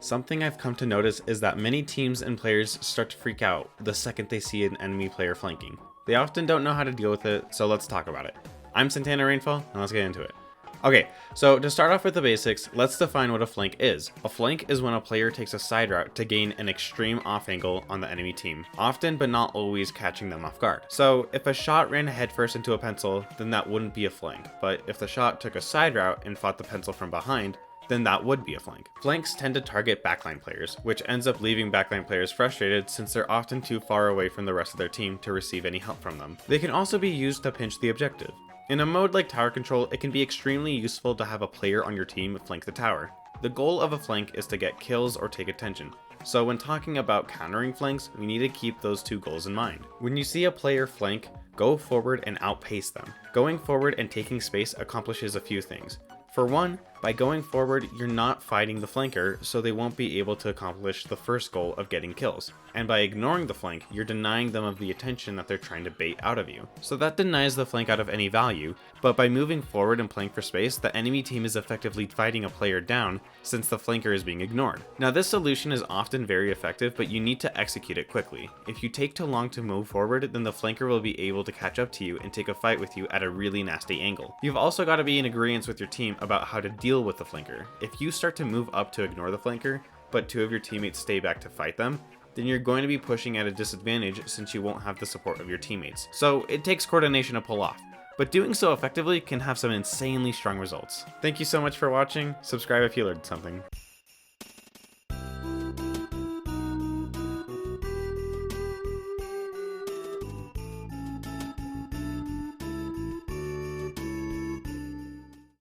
Something I've come to notice is that many teams and players start to freak out the second they see an enemy player flanking. They often don't know how to deal with it, so let's talk about it. I'm Santana Rainfall, and let's get into it. Okay, so to start off with the basics, let's define what a flank is. A flank is when a player takes a side route to gain an extreme off angle on the enemy team, often but not always catching them off guard. So if a shot ran headfirst into a pencil, then that wouldn't be a flank, but if the shot took a side route and fought the pencil from behind, then that would be a flank. Flanks tend to target backline players, which ends up leaving backline players frustrated since they're often too far away from the rest of their team to receive any help from them. They can also be used to pinch the objective. In a mode like tower control, it can be extremely useful to have a player on your team flank the tower. The goal of a flank is to get kills or take attention. So when talking about countering flanks, we need to keep those two goals in mind. When you see a player flank, go forward and outpace them. Going forward and taking space accomplishes a few things. For one, by going forward, you're not fighting the flanker, so they won't be able to accomplish the first goal of getting kills. And by ignoring the flank, you're denying them of the attention that they're trying to bait out of you. So that denies the flank out of any value, but by moving forward and playing for space, the enemy team is effectively fighting a player down since the flanker is being ignored. Now this solution is often very effective, but you need to execute it quickly. If you take too long to move forward, then the flanker will be able to catch up to you and take a fight with you at a really nasty angle. You've also got to be in agreement with your team about how to deal with the flanker. If you start to move up to ignore the flanker, but two of your teammates stay back to fight them, then you're going to be pushing at a disadvantage since you won't have the support of your teammates. So it takes coordination to pull off, but doing so effectively can have some insanely strong results. Thank you so much for watching. Subscribe if you learned something.